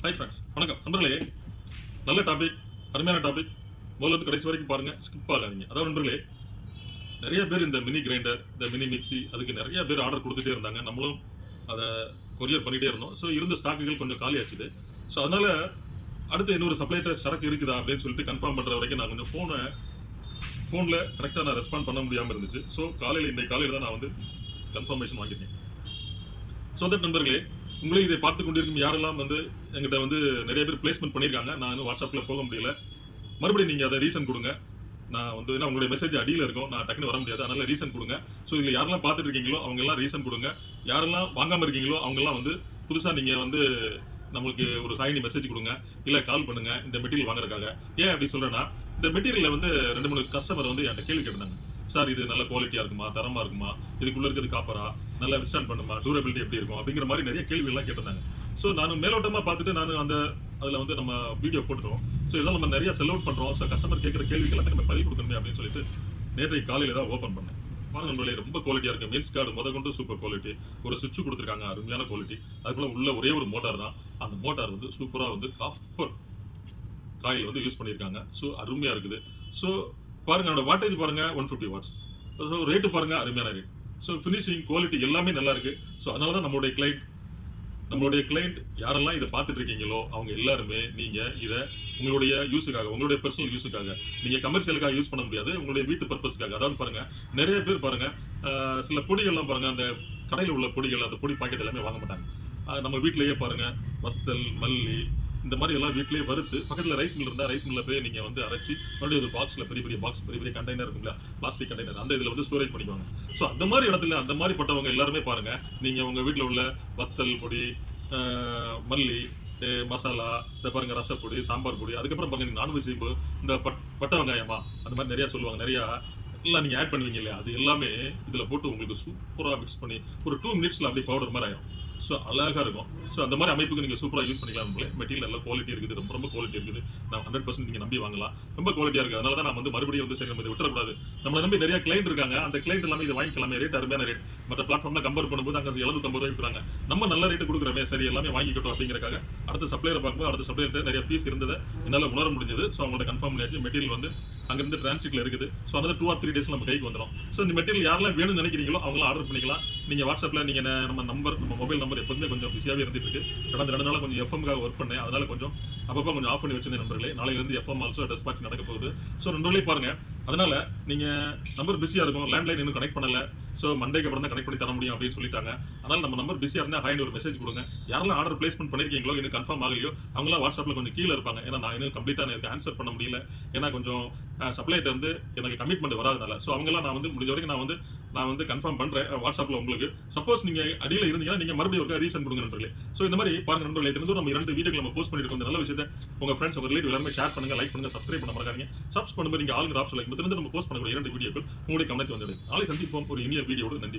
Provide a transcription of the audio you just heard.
Hi friends, வணக்கம் நண்பர்களே. நல்ல டாபிக், அருமையான டாபிக். முதல்ல கடைசி வரைக்கும் பாருங்க, ஸ்கிப் ஆகாதீங்க. அதாவது நண்பர்களே, நிறைய பேர் இந்த மினி கிரைண்டர், இந்த மினி மிக்சி, அதுக்கு நிறைய பேர் ஆர்டர் கொடுத்துட்டே இருந்தாங்க. நம்மளும் அதை கொரியர் பண்ணிட்டே இருந்தோம். ஸோ இருந்த ஸ்டாக்குகள் கொஞ்சம் காலி ஆச்சுது. ஸோ அதனால அடுத்து இன்னொரு சப்ளைட்டர் சரக்கு இருக்குதா அப்படின்னு சொல்லிட்டு கன்ஃபார்ம் பண்ணுற வரைக்கும் நான் கொஞ்சம் ஃபோனில் கரெக்டாக நான் ரெஸ்பாண்ட் பண்ண முடியாமல் இருந்துச்சு. ஸோ இன்னைக்கு காலையில் தான் நான் வந்து கன்ஃபர்மேஷன் வாங்கியிருக்கேன். ஸோ தட் நண்பர்களே, உங்களையும் இதை பார்த்து கொண்டிருக்கும் யாரெல்லாம் வந்து எங்கிட்ட வந்து நிறைய பேர் பிளேஸ்மெண்ட் பண்ணியிருக்காங்க, நான் இன்னும் வாட்ஸ்அப்பில் போக முடியல, மறுபடியும் நீங்கள் அதை ரீசன் கொடுங்க. நான் வந்து ஏன்னா உங்களுடைய மெசேஜ் அடியில் இருக்கும், நான் டக்குன்னு வர முடியாது, அதனால ரீசன் கொடுங்க. ஸோ இதில் யாரெல்லாம் பார்த்துட்டு இருக்கீங்களோ அவங்க எல்லாம் ரீசன் கொடுங்க. யாரெல்லாம் வாங்காமல் இருக்கீங்களோ அவங்கெல்லாம் வந்து புதுசாக நீங்கள் வந்து நம்மளுக்கு ஒரு சாயினி மெசேஜ் கொடுங்க, இல்லை கால் பண்ணுங்க இந்த மெட்டீரியல் வாங்குறதுக்காக. ஏன் அப்படி சொல்றேன்னா, இந்த மெட்டீரியலில் வந்து 2-3 கஸ்டமர் வந்து என்கிட்ட கேள்வி கேட்டிருந்தாங்க. சார் இது நல்ல குவாலிட்டியா இருக்குமா, தரமா இருக்குமா, இதுக்குள்ள இருக்கிறது காப்பரா, நல்லா விஸ்டாண்ட் பண்ணுமா, டூரபிலிட்டி எப்படி இருக்கும் அப்படிங்கிற மாதிரி நிறைய கேள்விகள்லாம் கேட்டிருந்தாங்க. ஸோ நான் மேலோட்டமாக பார்த்துட்டு நான் அதில் வந்து நம்ம வீடியோ போட்டுருவோம். ஸோ இதெல்லாம் நம்ம நிறைய செல் அவுட் பண்ணுறோம். ஸோ கஸ்டமர் கேட்குற கேள்விகள் நம்ம பதில் கொடுக்கணுமே அப்படின்னு சொல்லிட்டு நேற்றைக்கு காலையில் தான் ஓப்பன் பண்ணேன். நண்பர்களே, ரொம்ப குவாலிட்டியா இருக்கு. மீன்ஸ் கார்டு முத கொண்டு சூப்பர் குவாலிட்டி. ஒரு சுவிட்ச் கொடுத்துருக்காங்க, அருமையான குவாலிட்டி. அதுக்குள்ள உள்ள ஒரே ஒரு மோட்டார் தான். அந்த மோட்டார் வந்து சூப்பரா வந்து காப்பர் காயில் வந்து யூஸ் பண்ணியிருக்காங்க. ஸோ அருமையா இருக்குது. ஸோ பாருங்க, அதோட வாட்டேஜ் பாருங்க, 150 வாட்ஸ். ஸோ ரேட்டு பாருங்க, அருமையான ரேட். ஸோ ஃபினிஷிங் குவாலிட்டி எல்லாமே நல்லா இருக்கு. ஸோ அதனால தான் நம்மளுடைய கிளைண்ட் யாரெல்லாம் இதை பார்த்துட்டு இருக்கீங்களோ அவங்க எல்லாருமே நீங்க இதை உங்களுடைய யூஸுக்காக, உங்களுடைய பர்சனல் யூஸுக்காக, நீங்க கமர்ஷியலுக்காக யூஸ் பண்ண முடியாது, உங்களுடைய வீட்டு பர்பஸ்க்காக. அதாவது பாருங்க, நிறைய பேர் பாருங்க, சில பொடிகள்லாம் பாருங்க, அந்த கடையில் உள்ள பொடிகள், அந்த பொடி பாக்கெட் எல்லாமே வாங்க மாட்டாங்க. நம்ம வீட்டிலேயே பாருங்க, வத்தல், மல்லி, இந்த மாதிரி எல்லாம் வீட்லயே வறுத்து, பக்கத்தில் ரைஸ் மில் இருந்தால் ரைஸ் மில்ல போய் நீங்க வந்து அரைச்சி மறுபடியும் ஒரு பாக்ஸ்ல பெரிய பாக்ஸ், பெரிய கண்டெய்னர் இருக்குங்களா, பிளாஸ்டிக் கண்டெய்னர், அந்த இதுல வந்து ஸ்டோரேஜ் பண்ணிக்குவாங்க. ஸோ அந்த மாதிரி இடத்துல அந்த மாதிரி பட்டவங்க எல்லாருமே பாருங்க, நீங்க உங்க வீட்டில் உள்ள வத்தல் பொடி, மல்லி, மசாலா, இந்த பாருங்க ரசப்பொடி, சாம்பார் பொடி, அதுக்கப்புறம் பாருங்க நான்வெஜ், இந்த பட்டை வெங்காயமா, அந்த மாதிரி நிறைய சொல்லுவாங்க, நிறைய எல்லாம் நீங்க ஆட் பண்ணுவீங்க இல்லையா, அது எல்லாமே இதுல போட்டு உங்களுக்கு சூப்பரா மிக்ஸ் பண்ணி ஒரு 2 மினிட்ஸ்ல அப்படியே பவுடர் மாதிரி ஆகும். ஸோ அழகா இருக்கும். ஸோ அந்த மாதிரி அமைப்புக்கு நீங்க சூப்பரா யூஸ் பண்ணிக்கலாம். மெட்டீரியல் நல்ல குவாலிட்டி இருக்குது, ரொம்ப குவாலிட்டி இருக்குது. நான் 100% நீங்க நம்பி வாங்கலாம். ரொம்ப குவாலிட்டியா இருக்கு. அதனால தான் நான் வந்து மறுபடியும் வந்து சரி நம்ம இதை விட்டுறக்கூடாது, நம்மளை நம்பி நிறைய கிளைண்ட் இருக்காங்க, அந்த கிளைண்ட் எல்லாமே இதை வாங்கிக்கலாமே, ரேட் அருமையான ரேட். மற்ற பிளாட்ஃபார்ம்ல கம்பேர் பண்ணும்போது அங்கே 750 ரூபாய் விற்கிறாங்க, நம்ம நல்ல ரேட்டு கொடுக்குறோமே, சரி எல்லாமே வாங்கிக்கிட்டோம் அப்படிங்கிறக்காக அடுத்த சப்ளையரை பார்க்கும்போது அடுத்த சப்ளையர் நிறைய பீஸ் இருந்ததை என்னால் உணர முடிஞ்சது. ஸோ அவங்களோட கன்ஃபார்ம் பண்ணியாச்சு, மெட்டீரியல் வந்து அங்கிருந்து டிரான்சிட்ல இருக்குது. ஸோ அந்த 2 or 3 டேஸ் நம்ம கைக்கு வந்துடும். ஸோ இந்த மெட்டீரியல் யாரெல்லாம் வேணும்னு நினைக்கிறீங்களோ அவங்களாம் ஆர்டர் பண்ணிக்கலாம். நீங்க வாட்ஸ்அப்ல நீங்க நம்ம மொபைல் நம்பர் எப்போதுமே கொஞ்சம் பிஸியாகவே இருந்துட்டு இருக்கு. கடந்த 2 நாள் கொஞ்சம் எஃப்எம்காக ஒர்க் பண்ணேன், அதனால கொஞ்சம் அப்பப்போ கொஞ்சம் ஆஃப் பண்ணி வச்சிருந்தேன் நண்பர்களே. நாளையிலிருந்து எஃப்எம் ஆல்சோ டெஸ்பாச் நடக்க போகுது. ஸோ நண்பர்களே பாருங்க, அதனால நீங்க நம்பர் பிஸியா இருக்கும், லேண்ட்லைன் இன்னும் கனெக்ட் பண்ணல, ஸோ மண்டேக்கு அப்புறம் தான் கனெக்ட் பண்ணி தர முடியும் அப்படின்னு சொல்லிட்டாங்க. அதனால நம்ம நம்பர் பிஸியா இருந்தால் ஹாய்னு ஒரு மெசேஜ் கொடுங்க. யாரெல்லாம் ஆர்டர் பிளேஸ்மெண்ட் பண்ணிருக்கீங்களோ, இன்னும் கன்ஃபார்ம் ஆகலையோ அவங்களாம் வாட்ஸ்அப்ல கொஞ்சம் கீழே இருப்பாங்க. ஏன்னா நான் இன்னும் கம்ப்ளீட்டா எனக்கு ஆன்சர் பண்ண முடியல, ஏன்னா கொஞ்சம் சப்ளைட்ட வந்து எனக்கு கமிட்மெண்ட் வராதனால. ஸோ அவங்கெல்லாம் நான் வந்து முடிஞ்ச வரைக்கும் நான் வந்து கன்ஃபார்ம் பண்றேன் வாட்ஸ்அப்ல உங்களுக்கு. சப்போஸ் நீங்க அடியில் இருந்தீங்கன்னா நீங்க மறுபடியும் ஒரு ரீசன் கொடுங்க நண்பர்களே. ஸோ இந்த மாதிரி பாருங்க நண்பர்களே, தெரிஞ்சு நம்ம 2 வீடியோக்கள் நம்ம போஸ்ட் பண்ணிருக்கோம். இந்த நல்ல விஷயத்தை உங்க ஃப்ரெண்ட்ஸ், உங்க ரிலேட்டிவ் எல்லாமே ஷேர் பண்ணுங்க, லைக் பண்ணுங்க, சப்ஸ்கிரைப் பண்ண மறக்காதீங்க. சப்ஸ்கிரைப் பண்ணும்போது நீங்க ஆளுங்க ஆப்ஷன் லைக் நம்ம போஸ்ட் பண்ணக்கூடிய 2 வீடியோக்கள் உங்களுடைய கவனத்துக்கு வந்துடுது. நாளை சந்திப்போம் ஒரு இனிய வீடியோடு. நன்றி.